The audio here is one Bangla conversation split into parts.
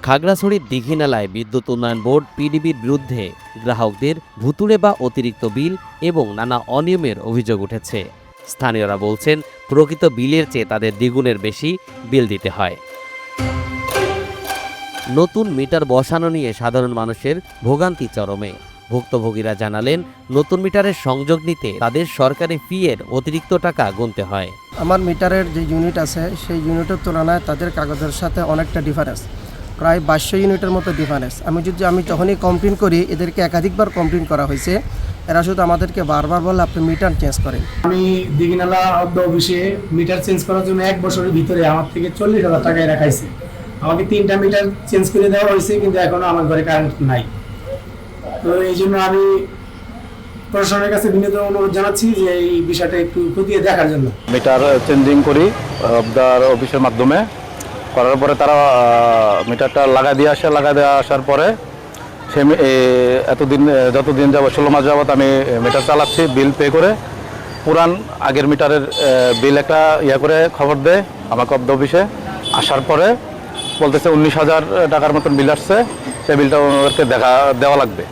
খাগড়াছড়ির দীঘিনালায় বিদ্যুৎ উন্নয়ন বোর্ড পিডিবির বিরুদ্ধে গ্রাহকদের ভুতুড়ে বা অতিরিক্ত বিল এবং নানা অনিয়মের অভিযোগ উঠেছে। স্থানীয়রা বলছেন, প্রকৃত বিলের চেয়ে তাদের দ্বিগুণের বেশি বিল দিতে হয়। নতুন মিটার বসানো নিয়ে সাধারণ মানুষের ভোগান্তি চরমে। ভুক্তভোগীরা জানালেন, নতুন মিটারের সংযোগ নিতে তাদের সরকারি ফি এর অতিরিক্ত টাকা গুনতে হয়। আমার মিটারের যে ইউনিট আছে সেই ইউনিটের তুলনায় তাদের কাগজের সাথে অনেকটা ডিফারেন্স, প্রায় 2200 ইউনিটের মতো ডিফারেন্স। আমি যখনই কমপ্লেন করি, এদেরকে একাধিকবার কমপ্লেন করা হয়েছে, এরা শুধু আমাদেরকে বারবার বলে আপনি মিটার চেঞ্জ করেন। আমি দীঘিনালা অফিসে মিটার চেঞ্জ করার জন্য 1 বছরের ভিতরে আমার থেকে 40,000 টাকা এরা খাইছে। আমাকে 3টা মিটার চেঞ্জ করে দেওয়া হয়েছে, কিন্তু এখনো আমার ঘরে কারেন্ট নাই। তো এই জন্য আমি প্রশাসনের কাছে বিনীত অনুরোধ জানাচ্ছি যে এই বিষয়টা একটু খতিয়ে দেখার জন্য। মিটার চেঞ্জিং করি আপনার অফিসের মাধ্যমে, করার পরে তারা মিটারটা লাগা দিয়ে আসার পরে সে যতদিন যাবত 16 মাস যাবত আমি মিটার চালাচ্ছি, বিল পে করে পুরান আগের মিটারের বিল একটা করে খবর দেয় আমাকে অফিসে। আসার পরে বলতেছে 19,000 টাকার মতন বিল আসছে, সেই বিলটা ওদেরকে দেওয়া লাগবে।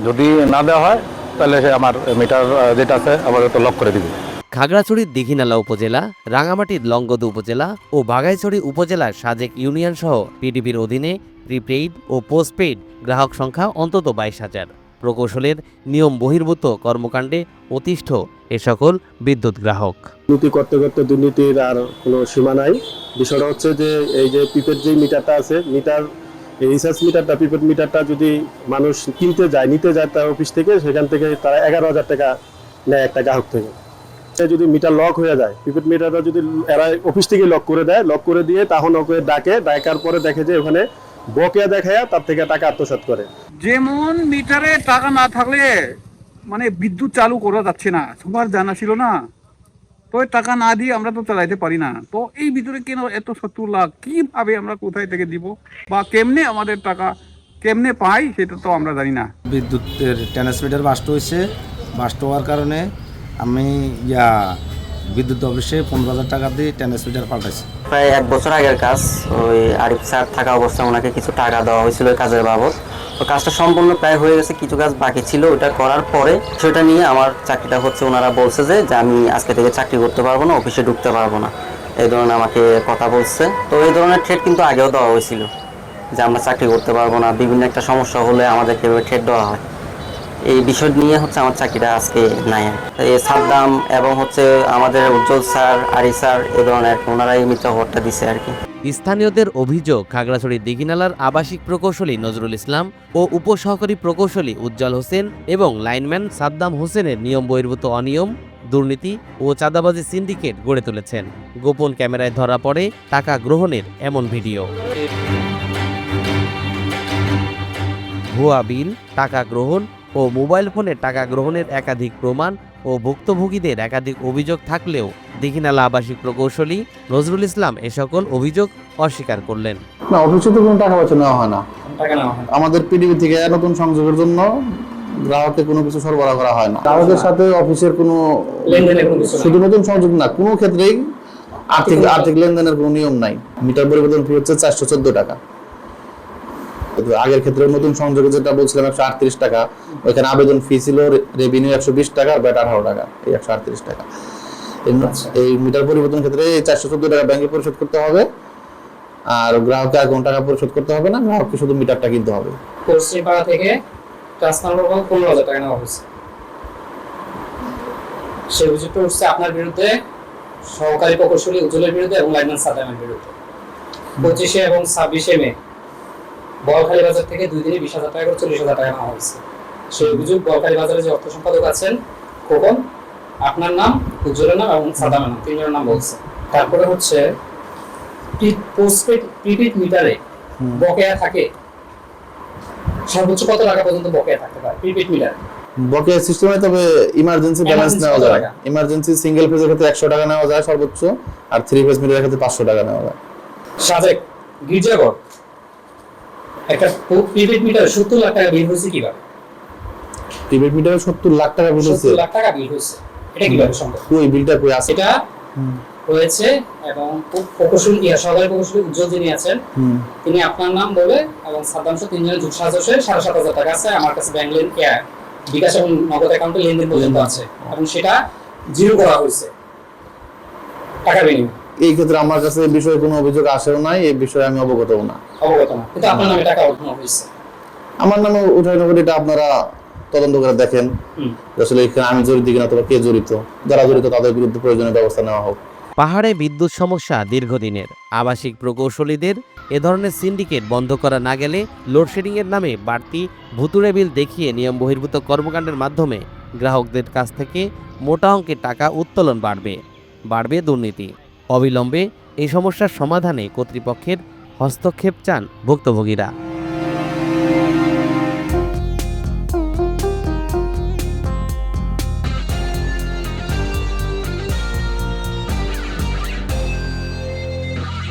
যদি না দেওয়া হয় তাহলে সে আমার মিটার যেটা আছে আমাদের তো লক করে দিবে। খাগড়াছড়ির দীঘিনালা উপজেলা, রাঙামাটির লংগদু উপজেলা ও বাঘাইছড়ি উপজেলার সাজেক ইউনিয়ন সহ পিডিবির অধীনে প্রিপেইড ও পোস্টপেইড গ্রাহক সংখ্যা অন্তত 22,000। প্রকৌশলের নিয়ম বহির্ভূত কর্মকাণ্ডে অতিষ্ঠ এ সকল বিদ্যুৎ গ্রাহক। দুর্নীতি করতে করতে দুর্নীতির আর কোনো সীমা নাই। বিষয়টা হচ্ছে যে এই যে প্রিপেড যে মিটারটা আছে, রিচার্জ মিটারটা, প্রিপেড মিটারটা যদি মানুষ নিতে যায় তার অফিস থেকে, সেখান থেকে তারা 11,000 টাকা নেয় একটা গ্রাহক থেকে। যদি মিটার লক হয়ে যায়, প্রিপেড মিটারটা যদি এরা অফিস থেকে লক করে দিয়ে তখন ওকে ডাকার পরে দেখে যে ওখানে বকেয়া দেখায় তার থেকে টাকা আত্মসাৎ করে। যেমন মিটারে টাকা না থাকলে মানে বিদ্যুৎ চালু করা যাচ্ছে না, সবার জানা ছিল না। তো টাকা না দিয়ে আমরা তো চালাইতে পারি না। তো এই ভিতরে কেন এত 70 লাখ, কিভাবে আমরা কোথায় থেকে দিব বা কেমনে আমাদের টাকা কেমনে পাই সেটা তো আমরা জানি না। বিদ্যুতের ট্রান্সমিটার বাস্ট হওয়ার কারণে আমি বিদ্যুৎ অফিসে 15,000 টাকা দিয়ে ট্রান্সমিটার পাল্টাইছি। প্রায় 1 বছর আগের কাজ। ওই আরিফ স্যার থাকা অবস্থায় ওনাকে কিছু টাকা দেওয়া হয়েছিল কাজের বাবদ। তো কাজটা সম্পূর্ণ প্রায় হয়ে গেছে, কিছু কাজ বাকি ছিল। ওটা করার পরে সেটা নিয়ে আমার চাকরিটা হচ্ছে, ওনারা বলছে যে আমি আজকে থেকে চাকরি করতে পারবো না, অফিসে ঢুকতে পারবো না, এই ধরনের আমাকে কথা বলছে। তো এই ধরনের থ্রেট কিন্তু আগেও দেওয়া হয়েছিল যে আমরা চাকরি করতে পারবো না, বিভিন্ন একটা সমস্যা হলে আমাদেরকে থ্রেট দেওয়া হয়। এই বিষয় নিয়ে হচ্ছে আমার চাকরিটা আজকে নাই। এই সাদ্দাম এবং আমাদের উজ্জ্বল স্যার, আরি স্যার, এই ধরনের ওনারা এই মিথ্যা খবরটা দিছে আর কি। স্থানীয়দের অভিযোগ, খাগড়াছড়ির দীঘিনালার আবাসিক প্রকৌশলী নজরুল ইসলাম ও উপসহকারী প্রকৌশলী উজ্জ্বল হোসেন এবং লাইনম্যান সাদ্দাম হোসেনের নিয়ম বহির্ভূত অনিয়ম, দুর্নীতি ও চাঁদাবাজি সিন্ডিকেট গড়ে তুলেছেন। গোপন ক্যামেরায় ধরা পড়ে টাকা গ্রহণের এমন ভিডিও। ভুয়া বিল, টাকা গ্রহণ ও মোবাইল ফোনে টাকা গ্রহণের একাধিক প্রমাণ ও ভুক্তভোগীদের একাধিক অভিযোগ থাকলেও দীঘিনালা আবাসিক প্রকৌশলী নজরুল ইসলাম এ সকল অভিযোগ অস্বীকার করলেন। না, অফিসে তো কোনো টাকা পয়সা নেওয়া হয় না। আমাদের পিডিবি থেকে নতুন সংযোগের জন্য গ্রাহককে কোনো কিছু সরবরাহ করা হয় না। গ্রাহকের সাথে অফিসের কোনো শুধু নতুন সংযোগ না, কোনো ক্ষেত্রেই আর্থিক লেনদেনের কোনো নিয়ম নাই। মিটার পরিবর্তন ফি হচ্ছে 414 টাকা। আগের ক্ষেত্রে নতুন সংযোগে যেটা বলছিলাম 138 টাকা, ওইখানে আবেদন ফি ছিল রেভিনিউ 120 টাকা আর ব্যাট 18 টাকা, এই 138 টাকা। এই মিটার পরিবর্তন ক্ষেত্রে 414 টাকা ব্যাংকে পরিশোধ করতে হবে, আর গ্রাহককে আর কোনো টাকা পরিশোধ করতে হবে না, গ্রাহককে শুধু মিটারটা কিনতে হবে। পশ্চিমপাড়া থেকে ট্রান্সফার 15,000 টাকা নেওয়া হয়েছে। সেই অভিযোগটা উঠছে আপনার বিরুদ্ধে, সহকারী প্রকৌশলী উজ্জ্বলের বিরুদ্ধে এবং লাইনম্যান সাদ্দামের বিরুদ্ধে। 25 এবং 26 মে বলখালী বাজার থেকে 2 দিনে 20,000 টাকা করে 40,000 টাকা নেওয়া হয়েছে। সেই অভিযোগ বলখালী বাজারে যে অর্থ সম্পাদক আছেন খোকন, আপনার নাম, উজ্জ্বলের নাম এবং সাদ্দামের নাম, তিনজনের নাম বলছে। তারপরে প্রিপেড মিটারে বকেয়া থাকে, সর্বোচ্চ কত টাকা পর্যন্ত বকেয়া থাকতে পারে প্রিপেড মিটারে? বকেয়া সিস্টেমে তবে ইমার্জেন্সি ব্যালেন্স নেওয়া যায়। ইমার্জেন্সি সিঙ্গেল ফেজের ক্ষেত্রে 100 টাকা নেওয়া যায় সর্বোচ্চ, আর 3 ফেজ মিটারের ক্ষেত্রে 500 টাকা নেওয়া যায়। সাজেক গির্জাঘর একটা প্রিপেড মিটার 70 লাখ টাকা বিল হয়েছে কিভাবে? প্রিপেড মিটারে 70 লাখ টাকা বিল হয়েছে। 70 লাখ টাকা বিল হয়েছে, এটা কিভাবে সম্ভব? ওই বিলটা কই আছে? এটা রয়েছে এবং প্রকৌশলী সহকারী প্রকৌশলী উজ্জ্বল যিনি আছেন তিনি আপনার নাম বলে এবং সাদ্দাম সহ তিনজনের যুগ সাজসে 7,500 টাকা আছে আমার কাছে ব্যাংক বিকাশ এবং নগদ অ্যাকাউন্টে লেনদেন পর্যন্ত আছে এবং সেটা জিরো করা হয়েছে টাকা বিনিময়ে। এই ক্ষেত্রে আমার কাছে এই বিষয়ে কোনো অভিযোগ আসেও নাই, এই বিষয়ে আমি অবগতও না। কিন্তু আপনার নামে টাকা ওঠানো হয়েছে। আমার নামে উঠানো করে এটা আপনারা তদন্ত করে দেখেন আসলে এখানে আমি জড়িত কিনা অথবা কে জড়িত, যারা জড়িত তাদের বিরুদ্ধে প্রয়োজনীয় ব্যবস্থা নেওয়া হোক। পাহাড়ে বিদ্যুৎ সমস্যা দীর্ঘদিনের। আবাসিক প্রকৌশলীদের এ ধরনের সিন্ডিকেট বন্ধ করা না গেলে লোডশেডিংয়ের নামে বাড়তি ভুতুড়ে বিল দেখিয়ে নিয়ম বহির্ভূত কর্মকাণ্ডের মাধ্যমে গ্রাহকদের কাছ থেকে মোটা অঙ্কের টাকা উত্তোলন বাড়বে দুর্নীতি। অবিলম্বে এই সমস্যার সমাধানে কর্তৃপক্ষের হস্তক্ষেপ চান ভুক্তভোগীরা।